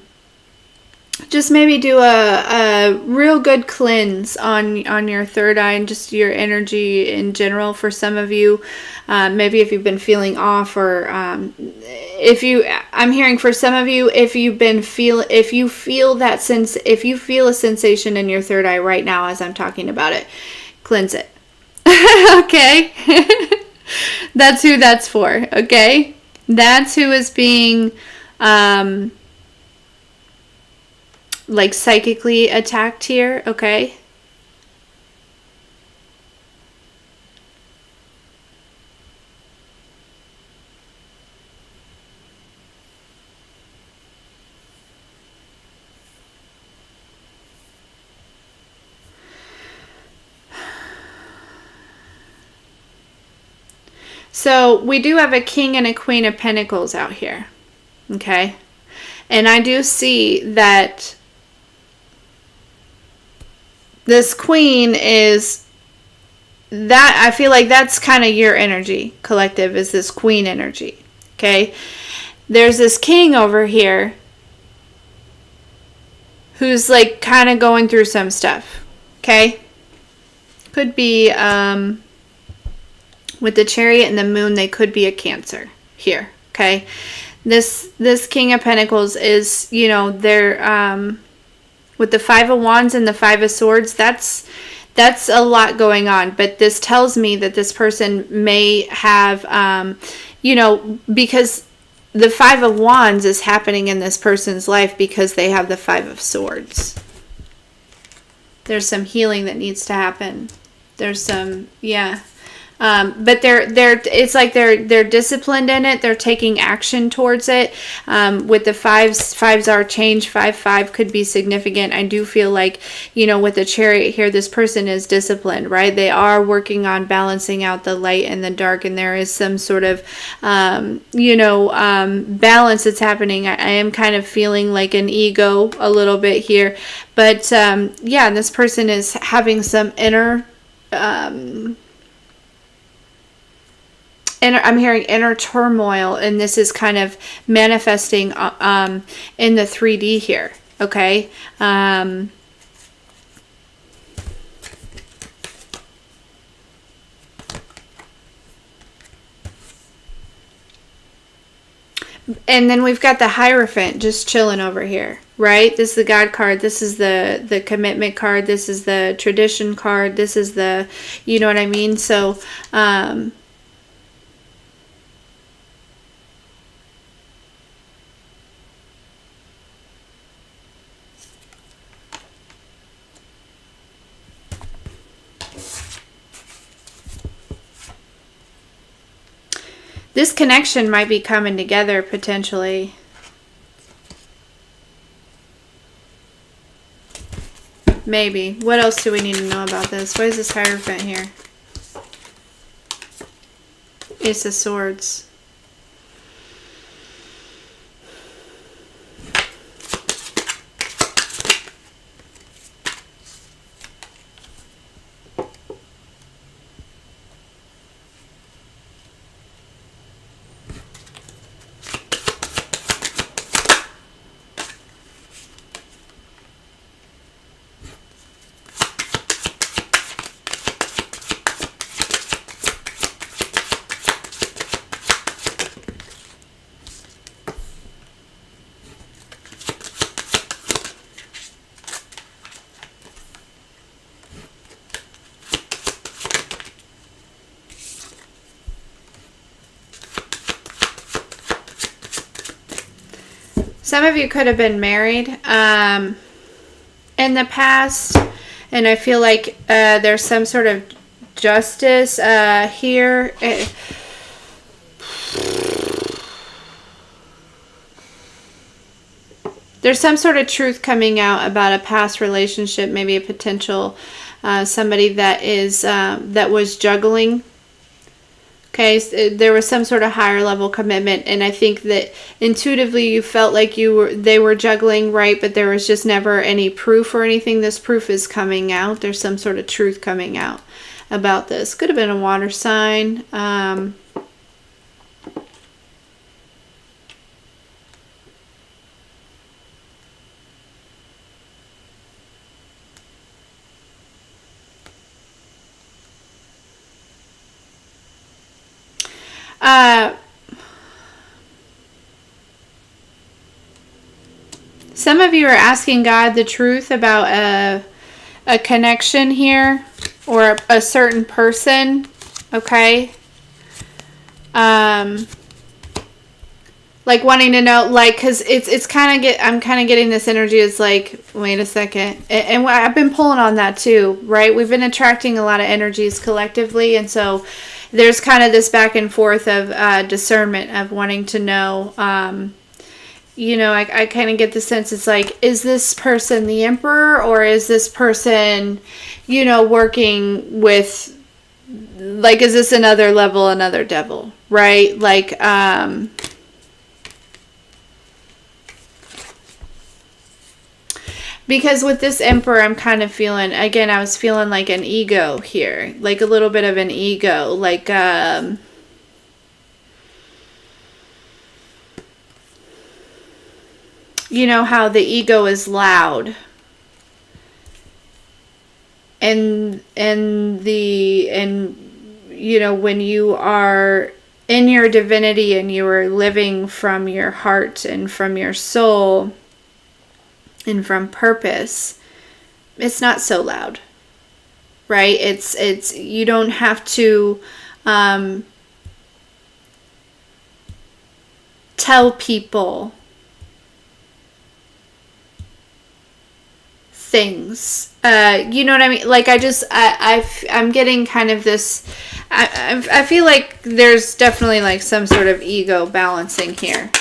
[SPEAKER 1] just maybe do a real good cleanse on your third eye and just your energy in general. For some of you, maybe if you've been feeling off, or I'm hearing for some of you, if you feel a sensation in your third eye right now as I'm talking about it, cleanse it. Okay. That's who that's for. Okay, that's who is being like psychically attacked here. Okay. So we do have a king and a queen of pentacles out here. Okay, and I do see that this queen is, that I feel like that's kind of your energy, collective, is this queen energy. Okay, there's this king over here who's like kind of going through some stuff. Okay, could be with the chariot and the moon, they could be a Cancer here. Okay, this king of pentacles is, they're with the Five of Wands and the Five of Swords, that's a lot going on. But this tells me that this person may have, because the Five of Wands is happening in this person's life because they have the Five of Swords. There's some healing that needs to happen. There's some, yeah. But it's like they're disciplined in it. They're taking action towards it. With the fives are change. 5 could be significant. I do feel like, with the chariot here, this person is disciplined, right? They are working on balancing out the light and the dark, and there is some sort of, balance that's happening. I am kind of feeling like an ego a little bit here, but this person is having some inner. I'm hearing inner turmoil, and this is kind of manifesting in the 3D here. Okay. And then we've got the Hierophant just chilling over here, right? This is the God card. This is the commitment card. This is the tradition card. This is the, you know what I mean? So, this connection might be coming together potentially. Maybe. What else do we need to know about this? What is this Hierophant here? Ace of Swords. Some of you could have been married in the past, and I feel like there's some sort of justice here. There's some sort of truth coming out about a past relationship, maybe a potential somebody that is that was juggling. Okay, there was some sort of higher level commitment, and I think that intuitively you felt like they were juggling, right? But there was just never any proof or anything. This proof is coming out. There's some sort of truth coming out about this. Could have been a water sign. Some of you are asking God the truth about a connection here or a certain person, okay? Like wanting to know, like, because it's kind of I'm kind of getting this energy. It's like, wait a second. And I've been pulling on that too, right? We've been attracting a lot of energies collectively, and so there's kind of this back and forth of discernment of wanting to know. You know, I kind of get the sense it's like, is this person the Emperor, or is this person, you know, working with, like, is this another level, another devil, right? Like, because with this Emperor, I'm kind of feeling, again, I was feeling like an ego here, like a little bit of an ego, like, you know how the ego is loud, and you know, when you are in your divinity and you are living from your heart and from your soul and from purpose, it's not so loud, right? It's you don't have to tell people things. You know what I mean? Like, I'm getting kind of this, I feel like there's definitely like some sort of ego balancing here.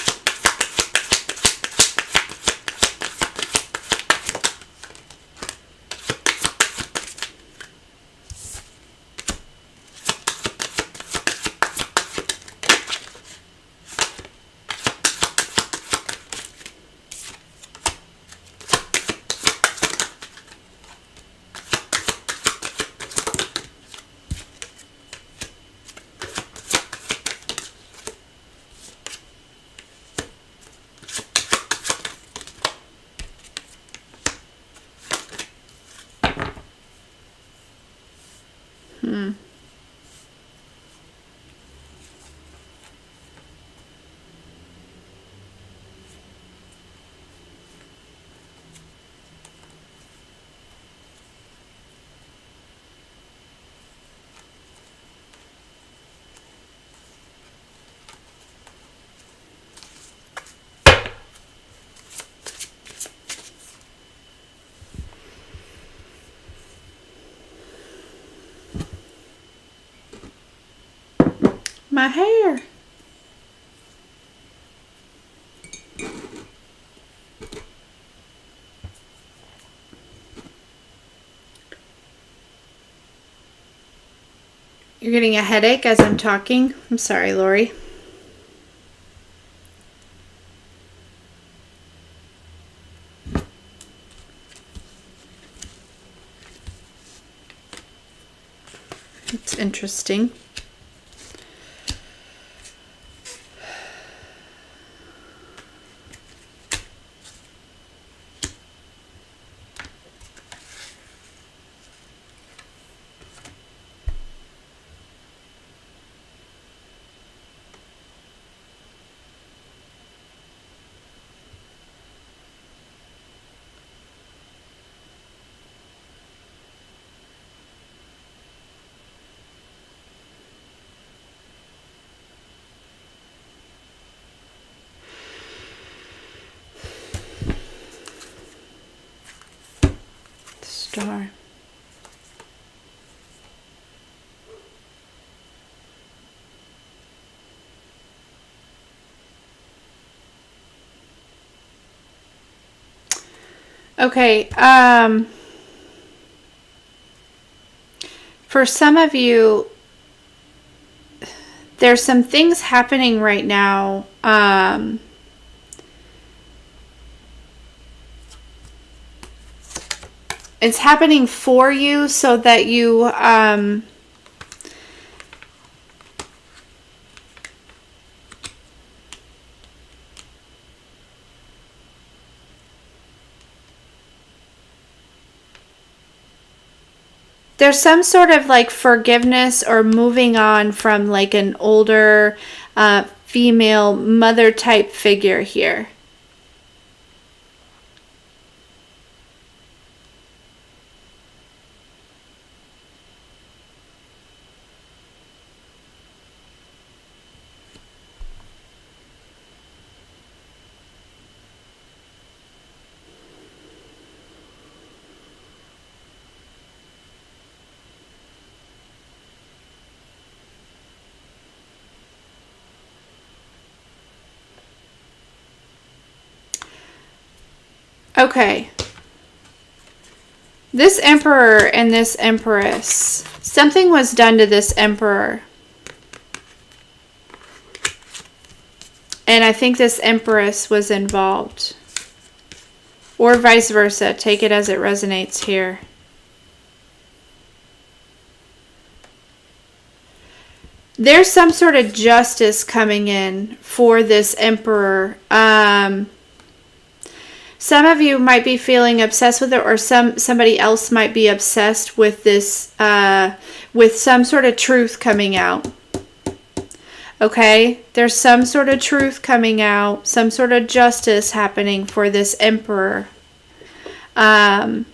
[SPEAKER 1] my hair. You're getting a headache as I'm talking. I'm sorry, Lori. It's interesting. Star. Okay, for some of you, there's some things happening right now. It's happening for you so that you, there's some sort of like forgiveness or moving on from like an older female mother type figure here. Okay. This emperor and this empress. Something was done to this emperor. And I think this empress was involved. Or vice versa. Take it as it resonates here. There's some sort of justice coming in for this emperor. Some of you might be feeling obsessed with it, or somebody else might be obsessed with this, with some sort of truth coming out. Okay? There's some sort of truth coming out, some sort of justice happening for this emperor. And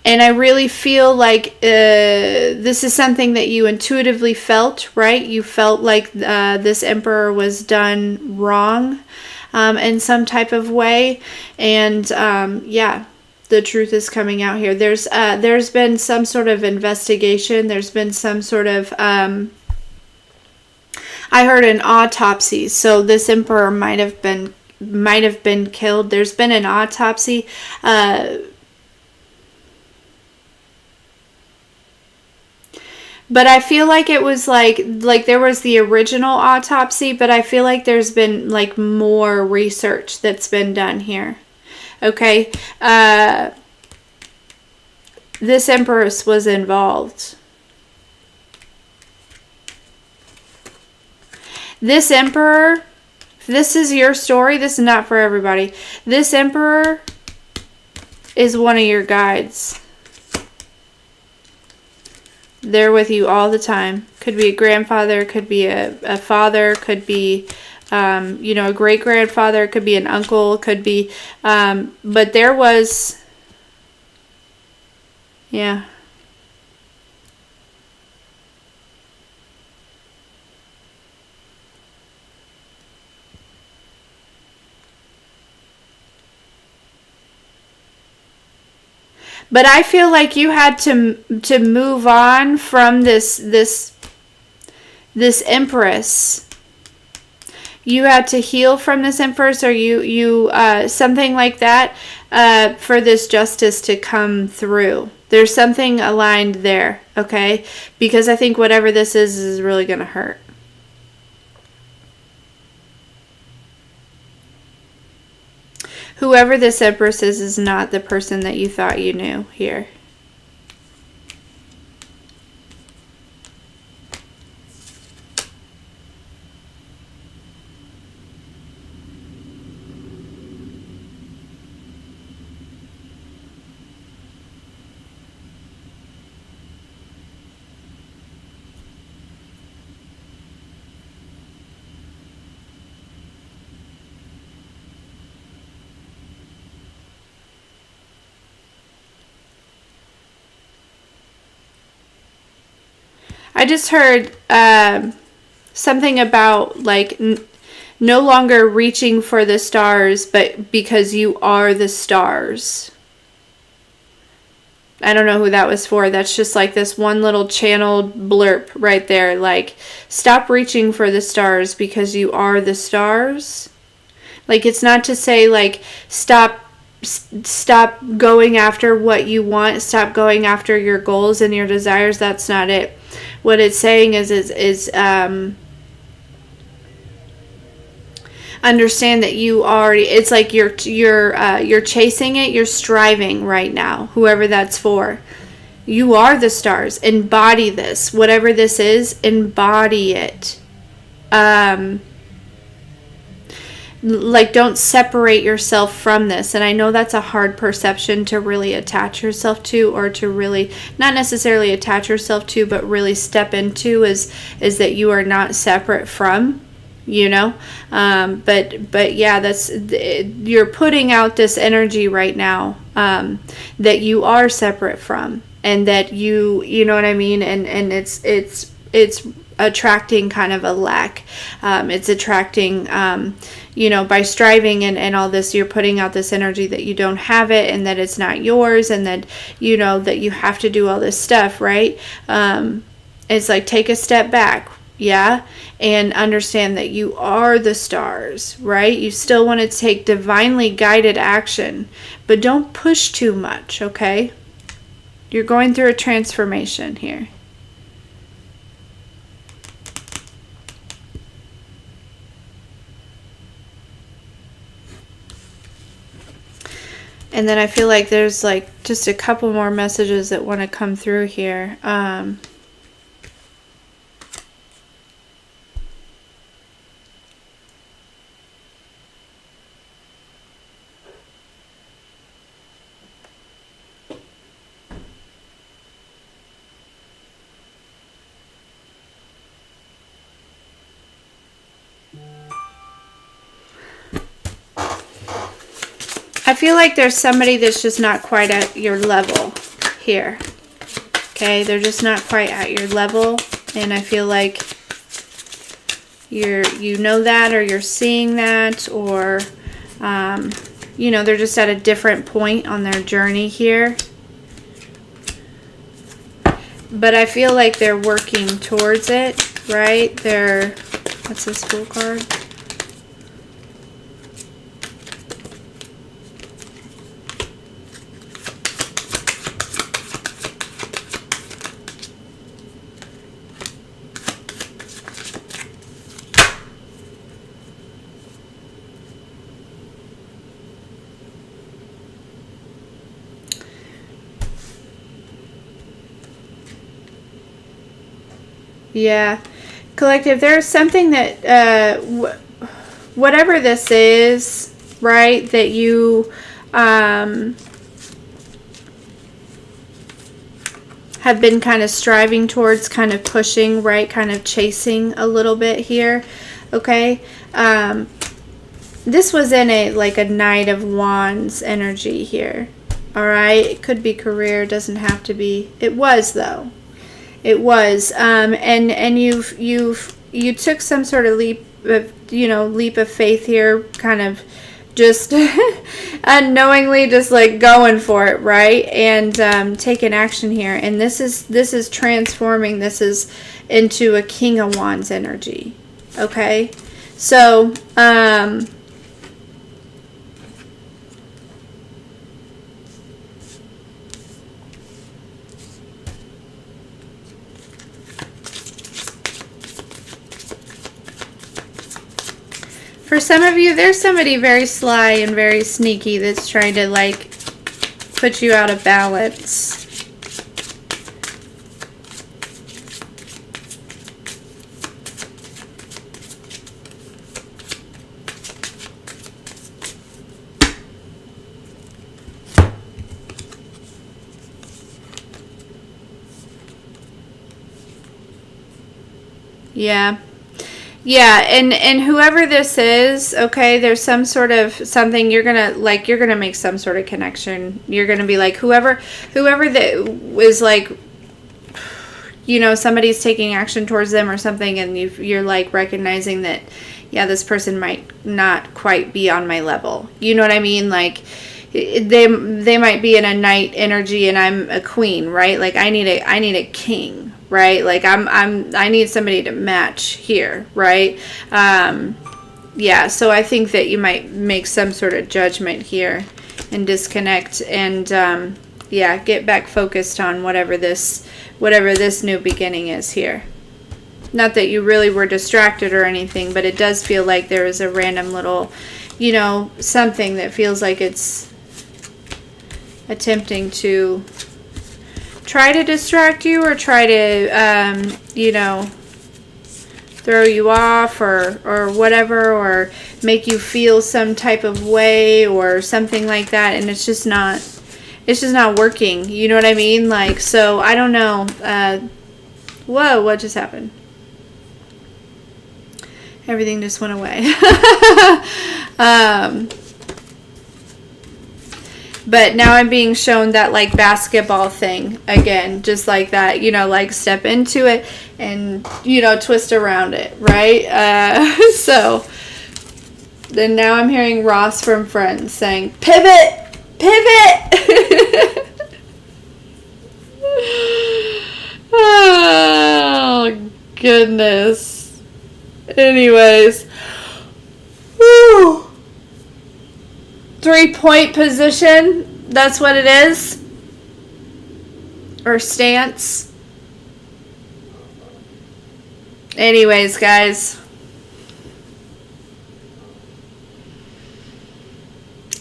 [SPEAKER 1] I really feel like this is something that you intuitively felt, right? You felt like this emperor was done wrong. In some type of way, and yeah, the truth is coming out here. There's been some sort of investigation. There's been some sort of I heard an autopsy. So this emperor might have been killed. There's been an autopsy. But I feel like it was like there was the original autopsy, but I feel like there's been like more research that's been done here. Okay. This empress was involved. This emperor, if this is your story, this is not for everybody. This emperor is one of your guides. They're with you all the time. Could be a grandfather, could be a father, could be, a great-grandfather, could be an uncle, could be, but there was, yeah. But I feel like you had to move on from this this Empress, you had to heal from this Empress, or you something like that, for this justice to come through. There's something aligned there, okay? Because I think whatever this is really going to hurt. Whoever this Empress is not the person that you thought you knew here. I just heard something about like no longer reaching for the stars, but because you are the stars. I don't know who that was for. That's just like this one little channeled blurb right there. Like, stop reaching for the stars because you are the stars. Like, it's not to say like stop going after what you want. Stop going after your goals and your desires. That's not it. What it's saying is understand that you already, it's like you're chasing it, you're striving right now, whoever that's for. You are the stars. Embody this. Whatever this is, embody it. Like, don't separate yourself from this. And I know that's a hard perception to really attach yourself to, or to really not necessarily attach yourself to, but really step into, is that you are not separate from, you know. But yeah, that's, you're putting out this energy right now, that you are separate from, and that you know what I mean, and it's attracting kind of a lack. It's attracting, you know, by striving and all this, you're putting out this energy that you don't have it, and that it's not yours, and that, you know, that you have to do all this stuff, right? It's like, take a step back, yeah, and understand that you are the stars, right? You still want to take divinely guided action, but don't push too much, okay? You're going through a transformation here. And then I feel like there's like just a couple more messages that want to come through here. I feel like there's somebody that's just not quite at your level here. Okay, they're just not quite at your level, and I feel like you know that, or you're seeing that, or you know, they're just at a different point on their journey here. But I feel like they're working towards it, right? What's this Fool card? Yeah, collective, there's something that whatever this is, right, that you have been kind of striving towards, kind of pushing, right, kind of chasing a little bit here, okay? This was in a Knight of Wands energy here, all right? It could be career, doesn't have to be. It was, though. It was, and you took some sort of leap of faith here, kind of just unknowingly just like going for it, right? And taking action here, and this is transforming. This is into a King of Wands energy. Okay? So, for some of you, there's somebody very sly and very sneaky that's trying to, like, put you out of balance. Yeah. Yeah, and whoever this is, okay, there's some sort of something you're gonna make some sort of connection. You're gonna be like, whoever that was like, you know, somebody's taking action towards them or something, and you're like recognizing that, yeah, this person might not quite be on my level. You know what I mean? Like, they might be in a knight energy and I'm a queen, right? Like, I need a king. Right? Like I need somebody to match here, right? Yeah, so I think that you might make some sort of judgment here and disconnect and yeah, get back focused on whatever this new beginning is here. Not that you really were distracted or anything, but it does feel like there is a random little, you know, something that feels like it's attempting to try to distract you or try to, you know, throw you off or whatever, or make you feel some type of way or something like that, and it's just not working. You know what I mean? Like, so I don't know. Whoa, what just happened? Everything just went away. But now I'm being shown that, like, basketball thing again, just like that, you know, like step into it and, you know, twist around it, right? So then now I'm hearing Ross from Friends saying, pivot, pivot. Oh, goodness. Anyways. Whew. 3-point position, that's what it is, or stance. Anyways, guys,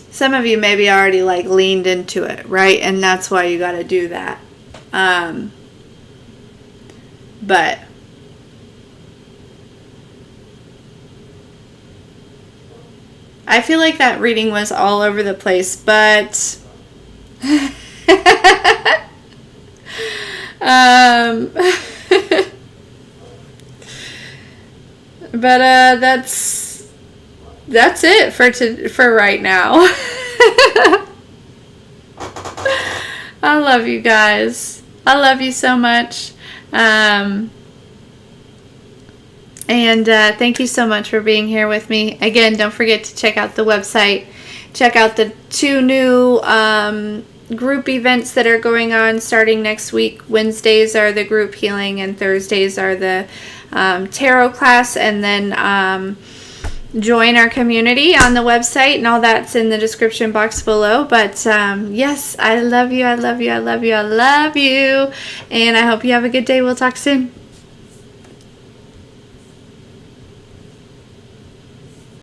[SPEAKER 1] some of you maybe already like leaned into it, right? And that's why you got to do that. But I feel like that reading was all over the place, but but that's it for right now. I love you guys. I love you so much. And thank you so much for being here with me. Again, don't forget to check out the website. Check out the 2 new group events that are going on starting next week. Wednesdays are the group healing and Thursdays are the tarot class. And then join our community on the website, and all that's in the description box below. But yes, I love you. I love you. I love you. I love you. And I hope you have a good day. We'll talk soon.